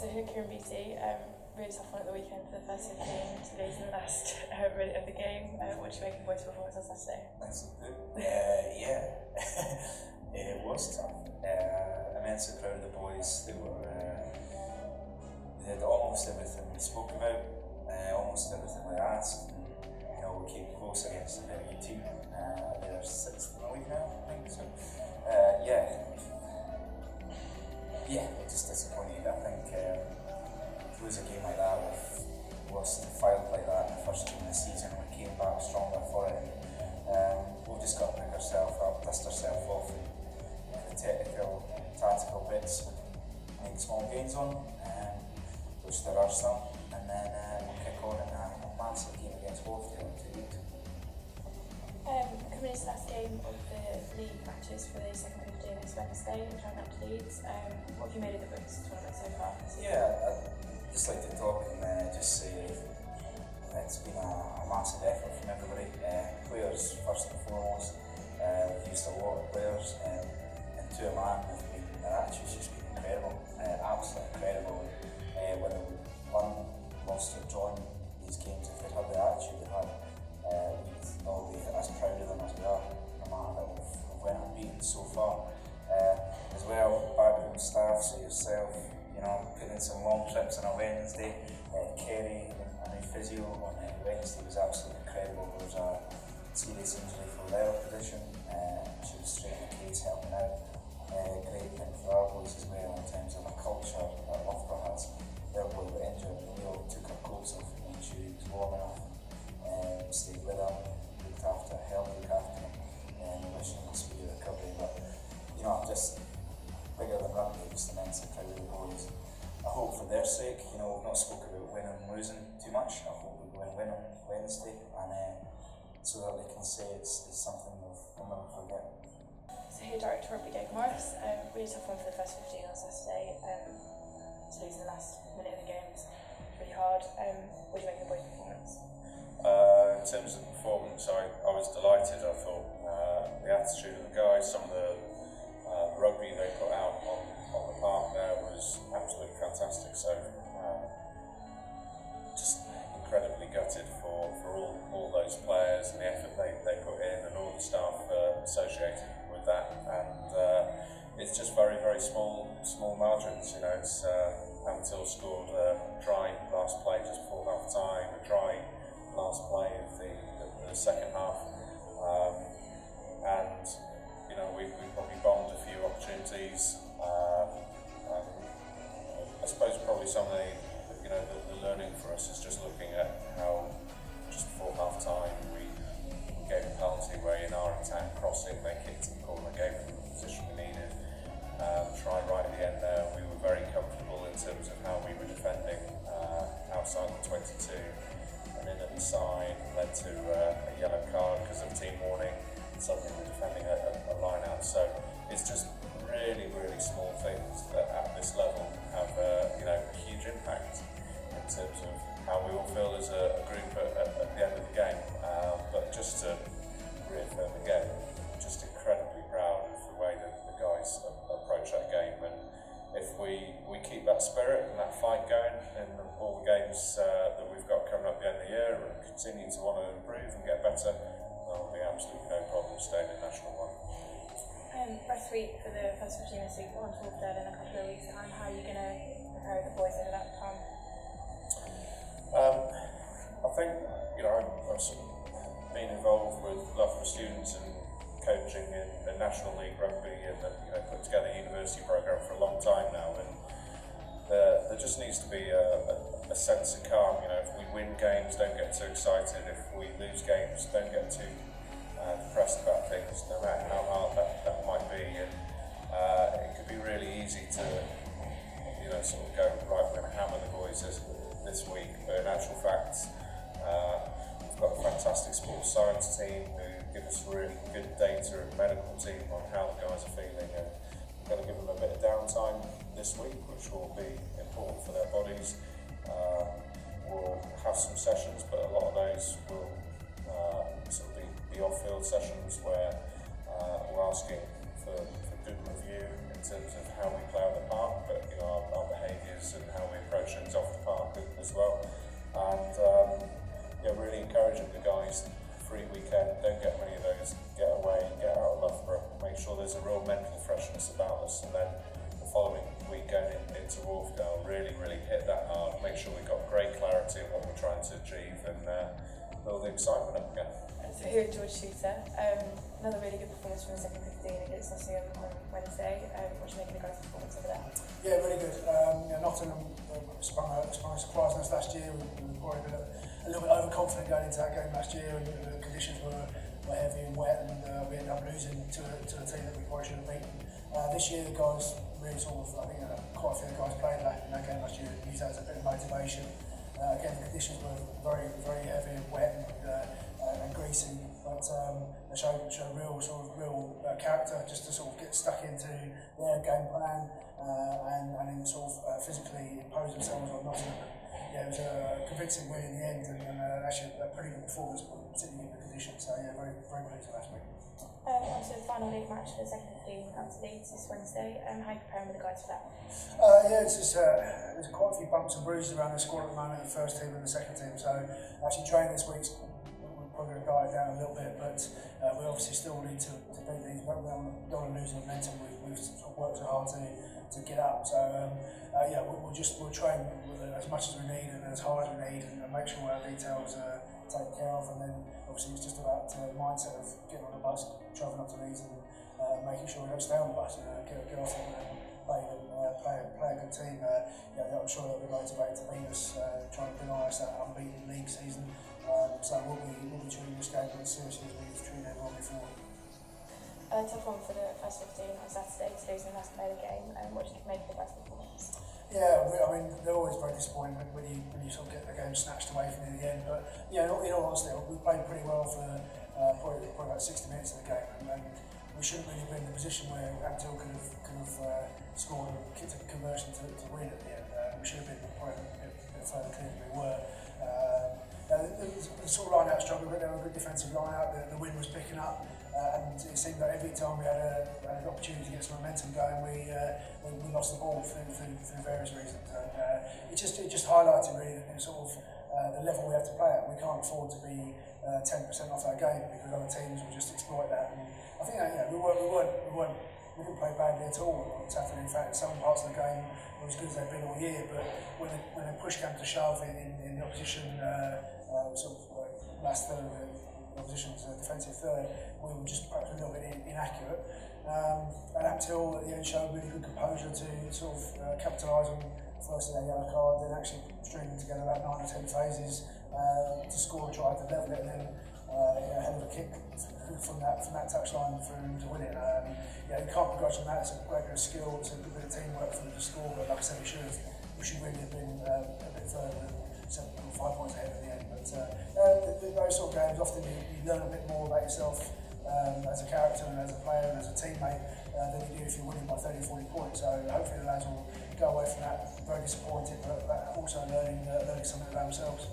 So Ciaran Beattie, really tough one at the weekend for the first 15 to lose in the last minute of the game. What do you make of boys' performance on Saturday? It was tough. Immensely proud of the boys. They had almost everything we spoke about, almost everything we asked. And, we came close against a very good team. They're 6th in the league now, I think. So, just disappointed. I think to lose a game like that with lost the fight like that in the first game of the season, we came back stronger for it. We've just got to pick ourselves up, dust ourselves off, and the technical, tactical bits we can make small gains on, which there are some, and then we'll kick on in a massive game against Ampthill in 2 weeks. Coming into the last game of the league matches for the second 15 this Wednesday, trying up to Leeds, what have you made of the BUCS tournament so far? I'd just like to talk and just say it's been a massive effort from everybody. Players first and foremost. We've used a lot of players, and to a man, their attitude's just been incredible, absolutely incredible. Whether we won, lost or drawn these games, if they'd had the attitude they had, we'd all be as proud of them as we are, no matter that we've went unbeaten so far. As well, backroom staff, so yourself, putting in some long trips on a Wednesday. Kerry and a physio on Wednesday was absolutely incredible. There was a serious injury for their position. She was straight in the case helping out. Great thing for our boys as well in terms of a culture that Loughborough has. Their boy got injured and we all took our coats off and made sure he was warm enough. Stayed with him, looked after him, and wishing him a speedy recovery. But I'm just bigger than rugby, just immensely proud of the boys. I hope for their sake, we've not spoken about winning and losing too much. I hope we go and win on Wednesday, and so that they can say it's something we'll never forget. So your director rugby Dave Morris, really tough one for the first 15 on Saturday. To lose in the last minute of the game is really hard. What do you make of the boys' performance? In terms of performance, I was delighted. I thought the attitude of the guys, some of the rugby they put out on the park there was absolutely fantastic. So just incredibly gutted for all those players and the effort they put in and all the staff associated with that. And it's just very, very small margins. It's Ampthill scored a try last play just before half time, a try last play of the second half, and we probably bombed a few opportunities. I suppose probably some of the learning for us is just looking at how just before half time we gave a penalty where in our attack crossing they kicked in the corner, gave them the position we needed. Try right at the end there, we were very comfortable in terms of how we were defending outside the 22. And then at the side led to a yellow card because of team warning. Suddenly we're defending a line out. So it's just really, really small things that at this level have a huge impact in terms of how we all feel as a group at the end of the game. But just to reaffirm again, just incredibly proud of the way that the guys approach that game. And if we keep that spirit and that fight going in all the games that we've got coming up at the end of the year and continue to want to improve and get better, there'll be absolutely no problem staying in National 1. Rest week for the first 15 this week, on to the third in a couple of weeks' time. How are you going to prepare the boys over that time? I think, I've sort of been involved with Loughborough students and coaching in the National League Rugby and put together a university programme for a long time now, and there just needs to be a sense of calm. If we win games, don't get too excited. If we lose games, don't get too depressed about things, no matter how hard that might be. And it could be really easy to sort of go, right, we're going to hammer the boys this week, but in actual fact we've got a fantastic sports science team who give us really good data and medical team on how the guys are feeling, and we've got to give them a bit of downtime this week, which will be important for their bodies. We'll have some sessions, but a lot of those will sort of be off-field sessions where we're asking for good review in terms of how we play on the park, but our behaviours and how we emotions off the park as well. And really encouraging the guys, free weekend, don't get many of those, get away, get out of Loughborough, make sure there's a real mental freshness about us, and then the following week going into Wharfdale, really hit that hard, make sure we've got great clarity on what we're trying to achieve, and build the excitement up again. So here at George Chuter, another really good performance from the second 15 against Nottingham on Wednesday. What do you make of the guys' performance over there? Yeah, really good. Nottingham sprung a surprise on us last year. We were probably a little bit overconfident going into that game last year, and the conditions were heavy and wet, and we ended up losing to a team that we probably should have beaten. This year, the guys really I think quite a few of the guys played in that game last year, used that as a bit of motivation. Again, the conditions were very heavy and wet and greasy, but they showed real character just to sort of get stuck into their game plan and then physically impose themselves on Nottingham. Yeah, it was a convincing win in the end, and actually a pretty good performance, particularly in the conditions. So yeah, very pleased with last week. So the final league match for the second 15 Ampthill Leeds this Wednesday. How are you preparing with the guys for that? There's quite a few bumps and bruises around the squad at the moment, the first team and the second team. So actually training this week's probably going to diet down a little bit, but we obviously still need to beat these. We don't want to lose momentum. We've sort of worked so hard to get up. So we'll train as much as we need and as hard as we need, and make sure our details are taken care of. And then obviously it's just about the mindset of getting on the bus, travelling up to Leeds, and making sure we don't stay on the bus. Get off and play a good team. I'm sure they'll be motivated to beat us, trying to deny us that unbeaten league season. So we'll be treating this game as seriously as we've treated everyone before. Tough one for the first 15 on Saturday to lose in the last play of the game. What do you make of the first performance? Yeah, they're always very disappointing when you sort of get the game snatched away from you in the end. But in all honesty, we played pretty well for probably about 60 minutes of the game, and we shouldn't really have been in the position where Ampthill could have scored and kicked a conversion to win at the end. We should have been probably a bit further clear than we were. The sort of line-out struggled, but they were a good defensive line-out. The wind was picking up, and it seemed that every time we had an opportunity to get some momentum going, we lost the ball through various reasons. And it just highlighted really the level we have to play at. We can't afford to be 10% off our game because other teams will just exploit that. And I think we didn't play badly at all on Saturday. In fact, some parts of the game were as good as they've been all year. But when the push came to shove in the opposition, last third of the opposition's defensive third, we were just perhaps a little bit inaccurate. And Ampthill at the end showed really good composure to capitalise on first their yellow card, then actually stringing together about 9 or 10 phases to score and try to level it, and then a hell of a kick from that touchline for him to win it. You can't begrudge him that. It's a great bit of skill, it's a good bit of teamwork for him to score, but like I said, we should really have been a bit further than 5 points ahead in the end. But those sort of games, often you learn a bit more about yourself as a character and as a player and as a teammate than you do if you're winning by 30 or 40 points. So hopefully the lads will go away from that very disappointed, but also learning something about themselves.